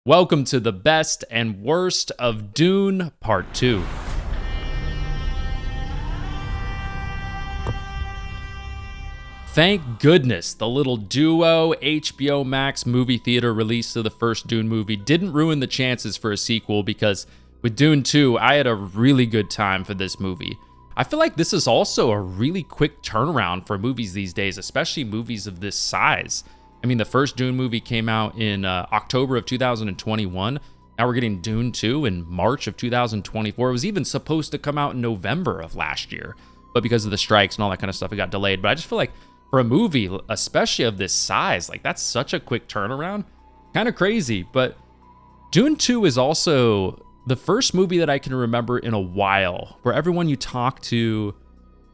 Welcome to the best and worst of Dune Part 2. Thank goodness the little duo HBO Max movie theater release of the first Dune movie didn't ruin the chances for a sequel, because with Dune 2, I had a really good time for this movie. I feel like this is also a really quick turnaround for movies these days, especially movies of this size. I mean, the first Dune movie came out in October of 2021. Now we're getting Dune 2 in March of 2024. It was even supposed to come out in November of last year, but because of the strikes and all that kind of stuff, it got delayed. But I just feel like for a movie, especially of this size, like that's such a quick turnaround. Kind of crazy. But Dune 2 is also the first movie that I can remember in a while where everyone you talk to,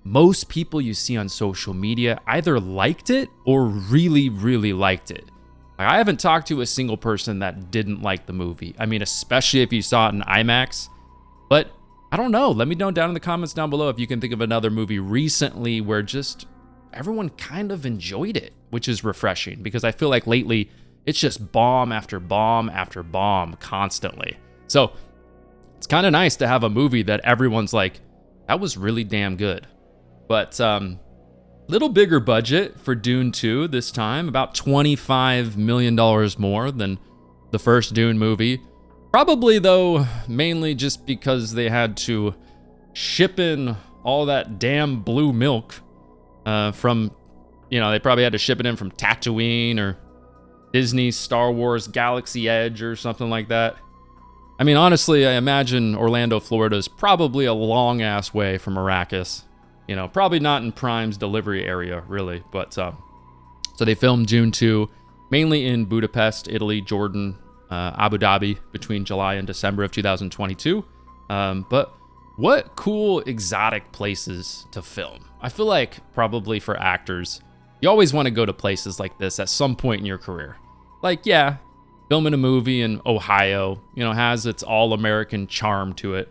most people you see on social media either liked it or really, really liked it. Like, I haven't talked to a single person that didn't like the movie. I mean, especially if you saw it in IMAX. But I don't know. Let me know down in the comments down below if you can think of another movie recently where just everyone kind of enjoyed it, which is refreshing, because I feel like lately it's just bomb after bomb after bomb constantly. So it's kind of nice to have a movie that everyone's like, that was really damn good. But little bigger budget for Dune 2 this time, about $25 million more than the first Dune movie. Probably, though, mainly just because they had to ship in all that damn blue milk from, they probably had to ship it in from Tatooine or Disney Star Wars Galaxy Edge or something like that. I mean, honestly, I imagine Orlando, Florida is probably a long-ass way from Arrakis. Probably not in Prime's delivery area, really. But so they filmed Dune 2 mainly in Budapest, Italy, Jordan, Abu Dhabi between July and December of 2022. But what cool exotic places to film. I feel like probably for actors, you always want to go to places like this at some point in your career. Like, yeah, filming a movie in Ohio, has its all-American charm to it.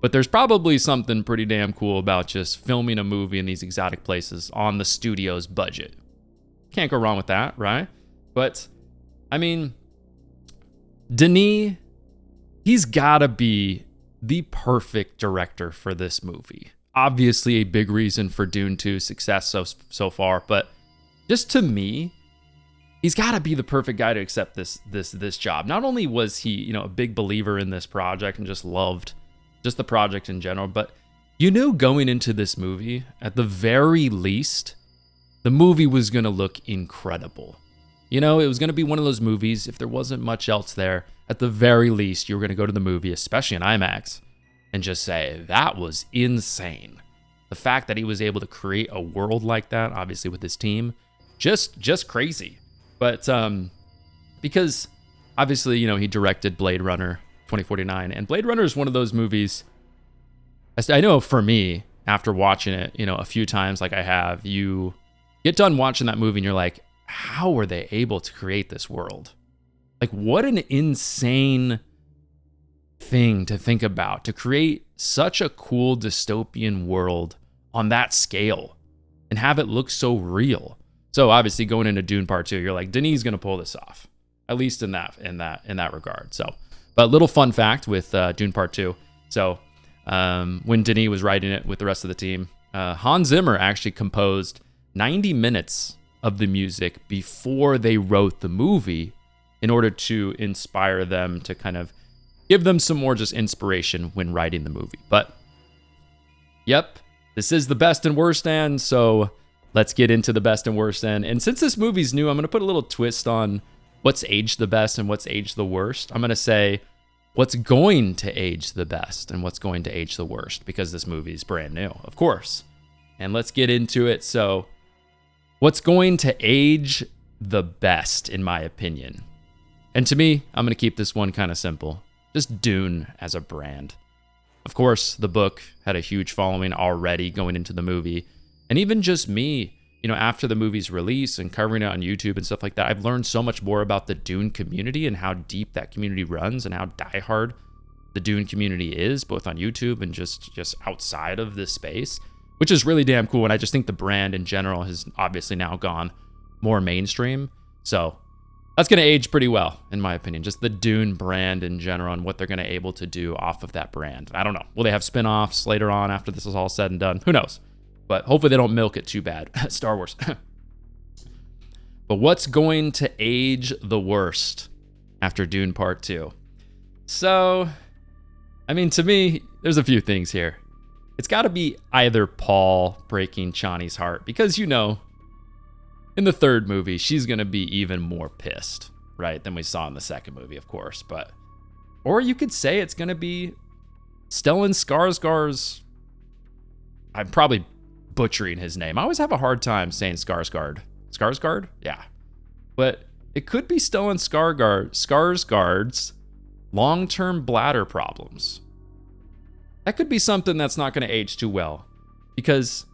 But there's probably something pretty damn cool about just filming a movie in these exotic places on the studio's budget. Can't go wrong with that, right? But, I mean, Denis, he's gotta be the perfect director for this movie. Obviously a big reason for Dune 2's success so far, but just to me, he's gotta be the perfect guy to accept this job. Not only was he, a big believer in this project and just loved just the project in general, but going into this movie, at the very least, the movie was going to look incredible. It was going to be one of those movies, if there wasn't much else there, at the very least, you were going to go to the movie, especially in IMAX, and just say, that was insane. The fact that he was able to create a world like that, obviously with his team, just crazy. But because, obviously, he directed Blade Runner 2049, and Blade Runner is one of those movies, I know for me, after watching it, a few times like I have, you get done watching that movie and you're like, how were they able to create this world? Like, what an insane thing to think about, to create such a cool dystopian world on that scale and have it look so real. So obviously going into Dune Part 2, you're like, Denis is going to pull this off, at least in that regard. So, but little fun fact with Dune Part 2. So when Denis was writing it with the rest of the team, Hans Zimmer actually composed 90 minutes of the music before they wrote the movie in order to inspire them, to kind of give them some more just inspiration when writing the movie. But yep, this is the best and worst end, so let's get into the best and worst end. And since this movie's new, I'm going to put a little twist on what's aged the best and what's aged the worst. I'm going to say what's going to age the best and what's going to age the worst, because this movie is brand new, of course. And let's get into it. So what's going to age the best, in my opinion? And to me, I'm going to keep this one kind of simple. Just Dune as a brand. Of course, the book had a huge following already going into the movie. And even just me, after the movie's release and covering it on YouTube and stuff like that, I've learned so much more about the Dune community and how deep that community runs and how diehard the Dune community is, both on YouTube and just outside of this space, which is really damn cool. And I just think the brand in general has obviously now gone more mainstream. So That's going to age pretty well, in my opinion. Just the Dune brand in general and what they're going to able to do off of that brand. I don't know. Will they have spin-offs later on after this is all said and done? Who knows? But hopefully they don't milk it too bad. Star Wars. But what's going to age the worst after Dune Part 2? So, I mean, to me, there's a few things here. It's got to be either Paul breaking Chani's heart, because, you know, in the third movie, she's going to be even more pissed, right, than we saw in the second movie, of course. But, or you could say it's going to be Stellan Skarsgård's, I'm probably butchering his name. I always have a hard time saying Skarsgård. Skarsgård? Yeah. But it could be Stellan Skarsgård's long-term bladder problems. That could be something that's not going to age too well, because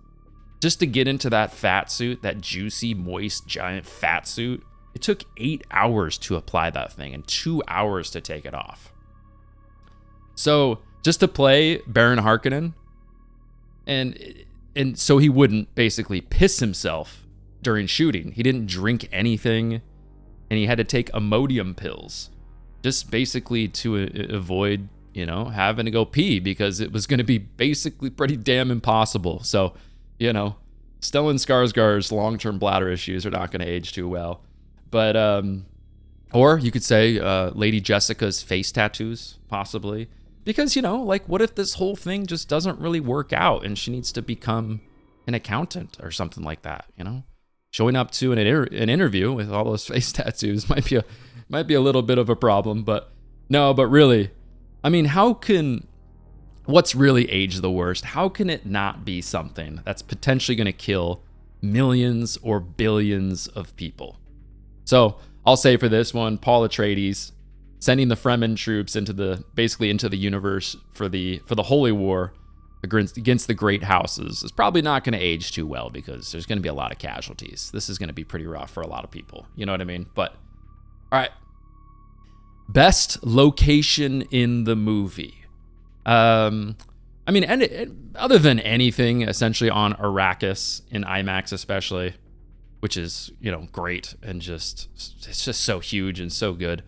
just to get into that fat suit, that juicy, moist, giant fat suit, it took 8 hours to apply that thing and 2 hours to take it off. So just to play Baron Harkonnen, and so he wouldn't basically piss himself during shooting. He didn't drink anything, and he had to take Imodium pills just basically to avoid, you know, having to go pee, because it was going to be basically pretty damn impossible. So, you know, Stellan Skarsgård's long-term bladder issues are not going to age too well. But, or you could say Lady Jessica's face tattoos, possibly. Because, you know, like, what if this whole thing just doesn't really work out and she needs to become an accountant or something like that, you know? Showing up to an interview with all those face tattoos might be a little bit of a problem, but no, but really, I mean, what's really aged the worst? How can it not be something that's potentially going to kill millions or billions of people? So I'll say for this one, Paul Atreides sending the Fremen troops into the universe for the Holy War against the great houses is probably not going to age too well, because there's going to be a lot of casualties. This is going to be pretty rough for a lot of people. You know what I mean? But all right. Best location in the movie. I mean, other than anything, essentially on Arrakis in IMAX, especially, which is, you know, great and it's just so huge and so good.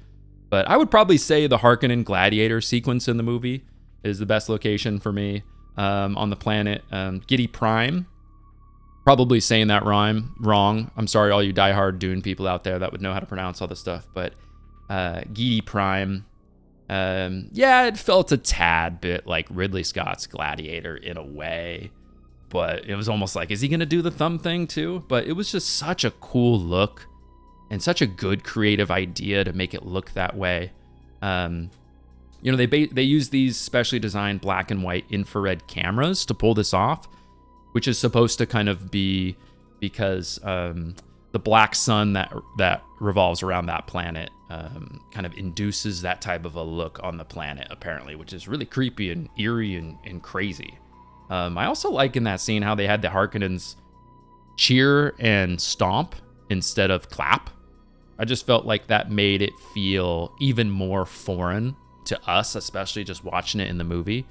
But I would probably say the Harkonnen gladiator sequence in the movie is the best location for me on the planet. Giddy Prime. Probably saying that wrong. I'm sorry, all you diehard Dune people out there that would know how to pronounce all this stuff. But Giddy Prime. Yeah, it felt a tad bit like Ridley Scott's Gladiator in a way. But it was almost like, is he going to do the thumb thing too? But it was just such a cool look and such a good creative idea to make it look that way. You know, they use these specially designed black and white infrared cameras to pull this off, which is supposed to kind of be because the black sun that revolves around that planet kind of induces that type of a look on the planet, apparently, which is really creepy and eerie and crazy. I also like in that scene how they had the Harkonnens cheer and stomp instead of clap. I just felt like that made it feel even more foreign to us, especially just watching it in the movie,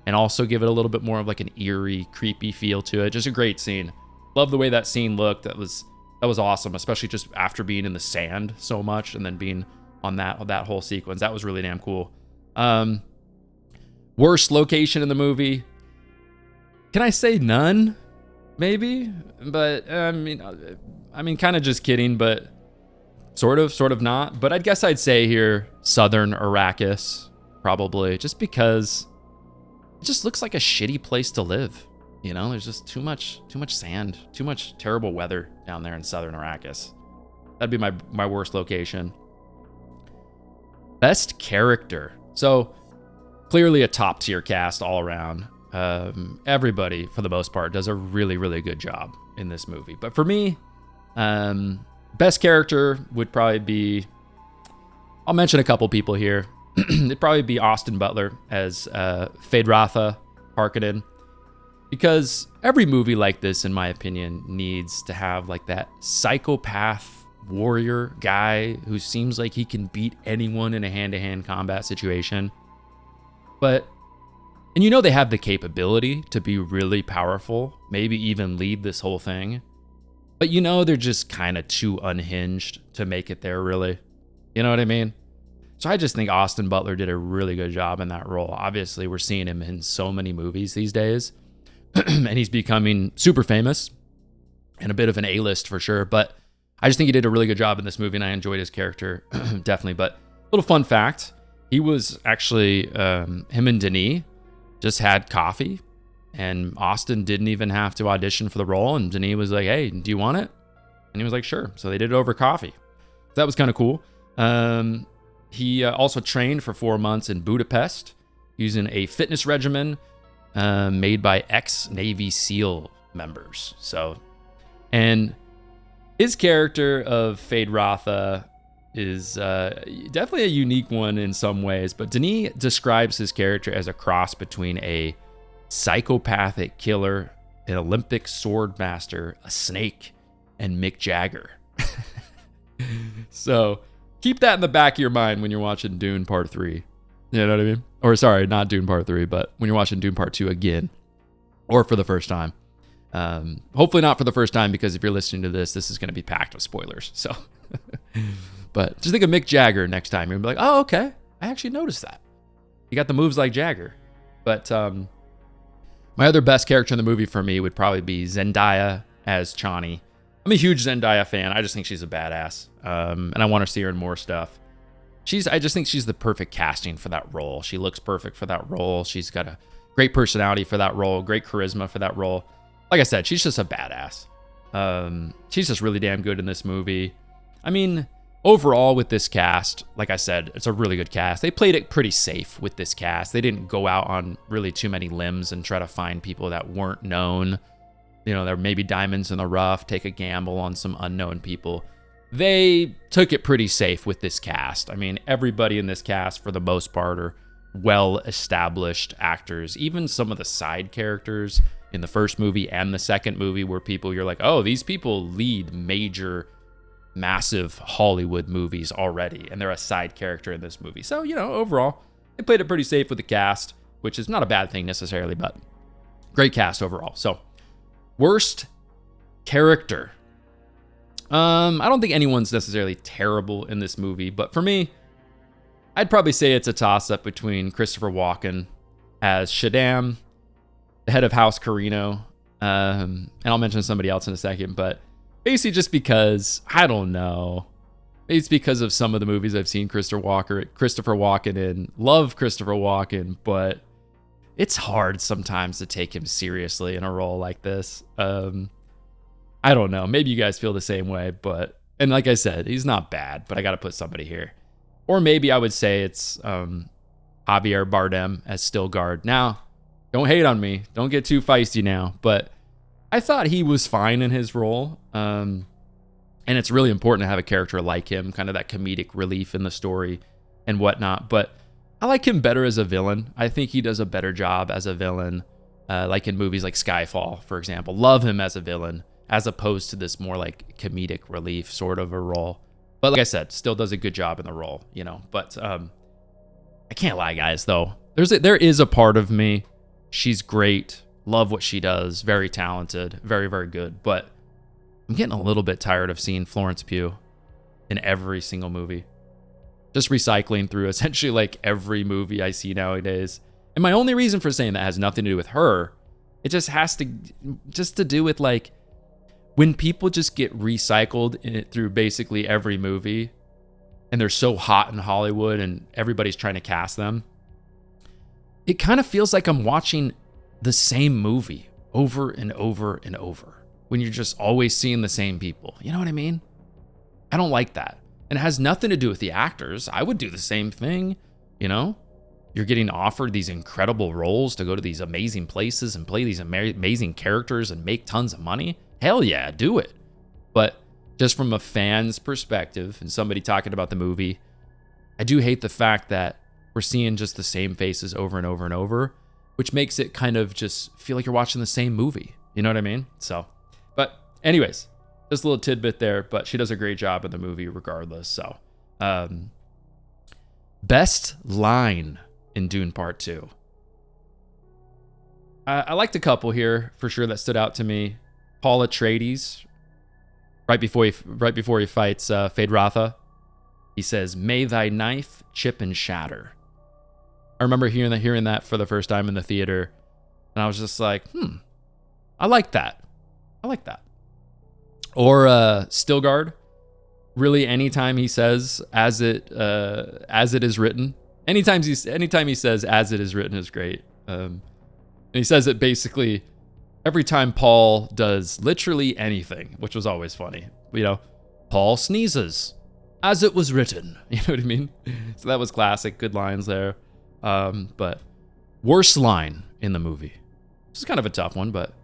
and also give it a little bit more of like an eerie, creepy feel to it. Just a great scene. Love the way that scene looked. That was awesome, especially just after being in the sand so much and then being on that whole sequence. That was really damn cool. Worst location in the movie. Can I say none? Maybe, but I mean, kind of just kidding, but sort of not. But I guess I'd say here, southern Arrakis, probably, just because it just looks like a shitty place to live. You know, there's just too much sand, too much terrible weather down there in southern Arrakis. That'd be my worst location. Best character. So clearly a top tier cast all around. Everybody, for the most part, does a really, really good job in this movie. But for me, best character would probably be, I'll mention a couple people here. It'd probably be Austin Butler as Feyd-Rautha Harkonnen. Because every movie like this, in my opinion, needs to have like that psychopath warrior guy who seems like he can beat anyone in a hand-to-hand combat situation. And you know they have the capability to be really powerful, maybe even lead this whole thing. But you know they're just kind of too unhinged to make it there, really. You know what I mean? So I just think Austin Butler did a really good job in that role. Obviously, we're seeing him in so many movies these days, and he's becoming super famous and a bit of an A-list for sure. But I just think he did a really good job in this movie, and I enjoyed his character, definitely. But a little fun fact, he was actually, him and Denis just had coffee, and Austin didn't even have to audition for the role, and Denis was like, hey, do you want it? And he was like, sure. So they did it over coffee. So that was kind of cool. He also trained for 4 months in Budapest using a fitness regimen made by ex-Navy SEAL members. So, and his character of Feyd-Rautha is definitely a unique one in some ways, but Denis describes his character as a cross between a psychopathic killer, an Olympic sword master, a snake, and Mick Jagger. So keep that in the back of your mind when you're watching Dune Part 3. You know what I mean? Or sorry, not Dune Part 3, but when you're watching Dune Part 2 again, or for the first time. Hopefully not for the first time, because if you're listening to this is going to be packed with spoilers. So, but just think of Mick Jagger next time. You're going to be like, oh, okay. I actually noticed that. You got the moves like Jagger. But my other best character in the movie for me would probably be Zendaya as Chani. I'm a huge Zendaya fan. I just think she's a badass. And I want to see her in more stuff. I just think she's the perfect casting for that role. She looks perfect for that role. She's got a great personality for that role, great charisma for that role. Like I said, she's just a badass. She's just really damn good in this movie. I mean, overall with this cast, like I said, it's a really good cast. They played it pretty safe with this cast. They didn't go out on really too many limbs and try to find people that weren't known. You know, there may be diamonds in the rough, take a gamble on some unknown people. They took it pretty safe with this cast. I mean, everybody in this cast, for the most part, are well-established actors. Even some of the side characters in the first movie and the second movie were people you're like, oh, these people lead major, massive Hollywood movies already, and they're a side character in this movie. So, you know, overall, they played it pretty safe with the cast, which is not a bad thing necessarily, but great cast overall. So, worst character. I don't think anyone's necessarily terrible in this movie, but for me, I'd probably say it's a toss-up between Christopher Walken as Shaddam, the head of House Corrino, and I'll mention somebody else in a second, but basically just because, I don't know, it's because of some of the movies I've seen Christopher Walken in. Love Christopher Walken, but it's hard sometimes to take him seriously in a role like this. I don't know. Maybe you guys feel the same way, but, and like I said, he's not bad, but I got to put somebody here. Or maybe I would say it's Javier Bardem as Stilgard. Now, don't hate on me. Don't get too feisty now, but I thought he was fine in his role. And it's really important to have a character like him, kind of that comedic relief in the story and whatnot. But I like him better as a villain. I think he does a better job as a villain, like in movies like Skyfall, for example. Love him as a villain, as opposed to this more like comedic relief sort of a role. But like I said, still does a good job in the role, you know. But I can't lie, guys, though. There is a part of me, she's great, love what she does, very talented, very, very good. But I'm getting a little bit tired of seeing Florence Pugh in every single movie. Just recycling through essentially like every movie I see nowadays. And my only reason for saying that has nothing to do with her. It just has to do with like, when people just get recycled through basically every movie and they're so hot in Hollywood and everybody's trying to cast them, it kind of feels like I'm watching the same movie over and over and over when you're just always seeing the same people. You know what I mean? I don't like that. And it has nothing to do with the actors. I would do the same thing, you know? You're getting offered these incredible roles to go to these amazing places and play these amazing characters and make tons of money. Hell yeah, do it. But just from a fan's perspective and somebody talking about the movie, I do hate the fact that we're seeing just the same faces over and over and over, which makes it kind of just feel like you're watching the same movie. You know what I mean? So, but anyways, just a little tidbit there, but she does a great job in the movie regardless. So, best line in Dune Part 2. I liked a couple here for sure that stood out to me. Paul Atreides, right before he fights Feyd-Rautha, He says, "May thy knife chip and shatter." I remember hearing that for the first time in the theater, and I was just like, I like that. I like that. Or Stilgard. Really, anytime he says as it is written, anytime he says "as it is written" is great. And he says it basically every time Paul does literally anything, which was always funny. You know, Paul sneezes, "as it was written." You know what I mean? So that was classic. Good lines there. But worst line in the movie. This is kind of a tough one, but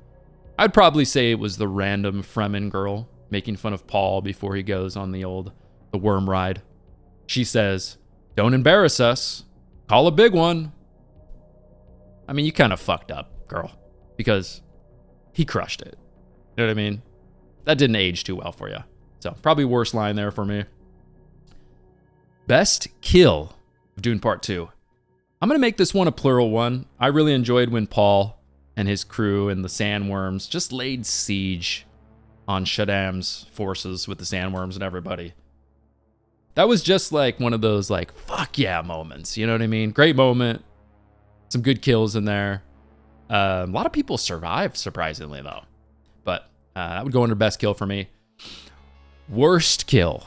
I'd probably say it was the random Fremen girl making fun of Paul before he goes on the worm ride. She says, "Don't embarrass us. Call a big one." I mean, you kind of fucked up, girl, because he crushed it. You know what I mean? That didn't age too well for you. So probably worst line there for me. Best kill of Dune Part 2. I'm going to make this one a plural one. I really enjoyed when Paul and his crew and the sandworms just laid siege on Shaddam's forces with the sandworms and everybody. That was just like one of those like, fuck yeah moments. You know what I mean? Great moment. Some good kills in there. A lot of people survived, surprisingly, though. But that would go under best kill for me. Worst kill.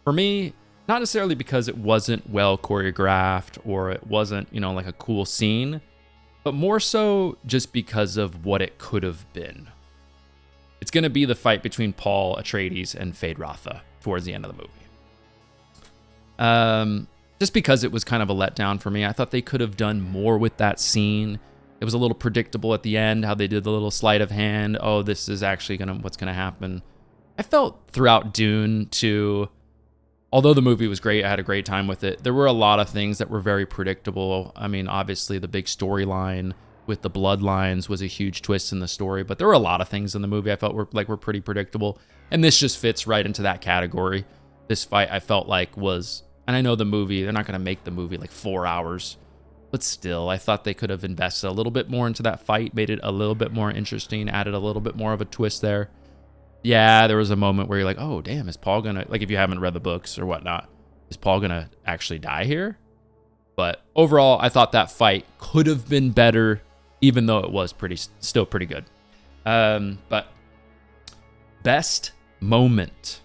For me, not necessarily because it wasn't well choreographed or it wasn't, like a cool scene, but more so just because of what it could have been. It's going to be the fight between Paul Atreides and Feyd-Rautha towards the end of the movie. Just because it was kind of a letdown for me. I thought they could have done more with that scene. It was a little predictable at the end, how they did the little sleight of hand. Oh, this is actually what's going to happen. I felt throughout Dune 2, although the movie was great, I had a great time with it, there were a lot of things that were very predictable. I mean, obviously the big storyline with the bloodlines was a huge twist in the story, but there were a lot of things in the movie I felt were pretty predictable. And this just fits right into that category. This fight I felt like was, and I know the movie, they're not going to make the movie like 4 hours, but still, I thought they could have invested a little bit more into that fight, made it a little bit more interesting, added a little bit more of a twist there. Yeah, there was a moment where you're like, oh, damn, is Paul gonna, like if you haven't read the books or whatnot, is Paul gonna actually die here? But overall, I thought that fight could have been better, even though it was still pretty good. But best moment.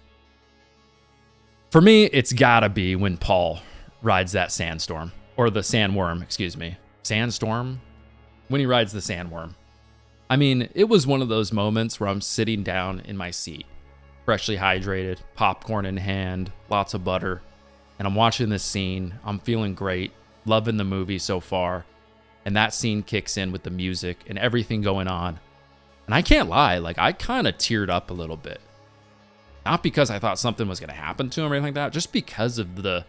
For me, it's gotta be when Paul rides that sandstorm. Or the sandworm, excuse me. Sandstorm? When he rides the sandworm. I mean, it was one of those moments where I'm sitting down in my seat, freshly hydrated, popcorn in hand, lots of butter, and I'm watching this scene. I'm feeling great, loving the movie so far, and that scene kicks in with the music and everything going on. And I can't lie, like I kind of teared up a little bit. Not because I thought something was going to happen to him or anything like that, just because of the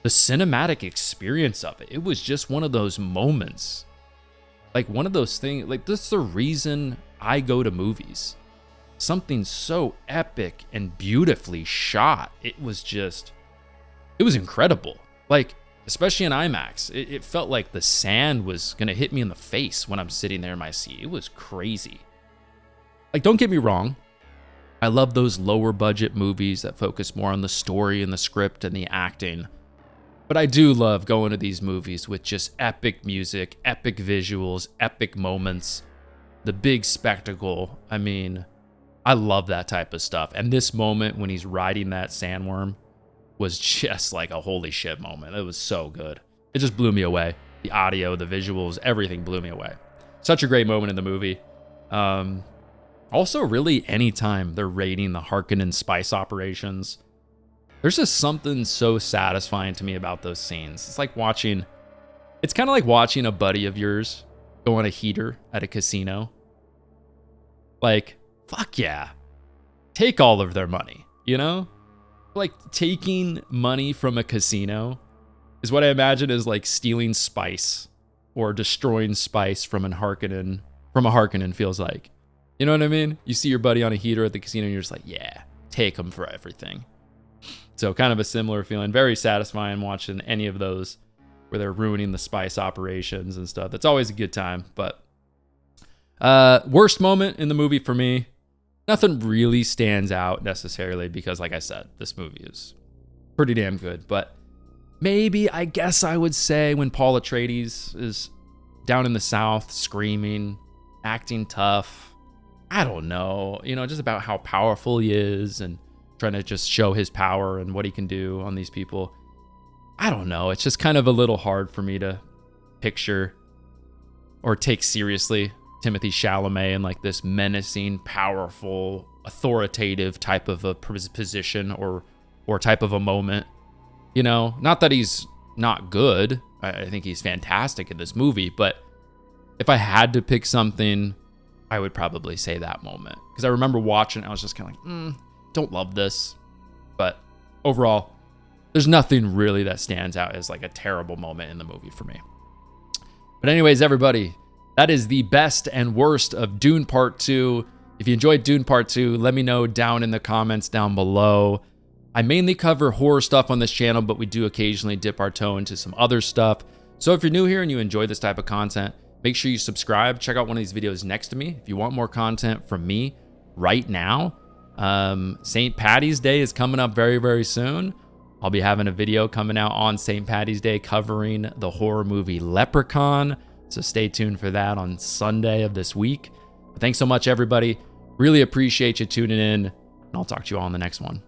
cinematic experience of it. It was just one of those moments. Like one of those things, like this is the reason I go to movies. Something so epic and beautifully shot. It was incredible. Like, especially in IMAX, it felt like the sand was going to hit me in the face when I'm sitting there in my seat. It was crazy. Like, don't get me wrong. I love those lower budget movies that focus more on the story and the script and the acting. But I do love going to these movies with just epic music, epic visuals, epic moments, the big spectacle. I mean, I love that type of stuff. And this moment when he's riding that sandworm was just like a holy shit moment. It was so good. It just blew me away. The audio, the visuals, everything blew me away. Such a great moment in the movie. Also, really, anytime they're raiding the Harkonnen spice operations, there's just something so satisfying to me about those scenes. It's kind of like watching a buddy of yours go on a heater at a casino. Like, fuck yeah. Take all of their money, you know? Like, taking money from a casino is what I imagine is like stealing spice or destroying spice from a Harkonnen feels like. You know what I mean? You see your buddy on a heater at the casino and you're just like, yeah, take them for everything. So kind of a similar feeling. Very satisfying watching any of those where they're ruining the spice operations and stuff. That's always a good time. But worst moment in the movie for me, nothing really stands out necessarily because, like I said, this movie is pretty damn good. But maybe, I guess I would say when Paul Atreides is down in the South, screaming, acting tough. I don't know, just about how powerful he is and trying to just show his power and what he can do on these people. I don't know. It's just kind of a little hard for me to picture or take seriously Timothée Chalamet in like this menacing, powerful, authoritative type of a position or type of a moment. Not that he's not good. I think he's fantastic in this movie, but if I had to pick something, I would probably say that moment. Because I remember watching, I was just kind of like, don't love this. But overall, there's nothing really that stands out as like a terrible moment in the movie for me. But anyways, everybody, that is the best and worst of Dune Part 2. If you enjoyed Dune Part 2, let me know down in the comments down below. I mainly cover horror stuff on this channel, but we do occasionally dip our toe into some other stuff. So if you're new here and you enjoy this type of content, make sure you subscribe. Check out one of these videos next to me. If you want more content from me right now, St. Paddy's Day is coming up very, very soon. I'll be having a video coming out on St. Paddy's Day covering the horror movie Leprechaun. So stay tuned for that on Sunday of this week. But thanks so much, everybody. Really appreciate you tuning in, and I'll talk to you all in the next one.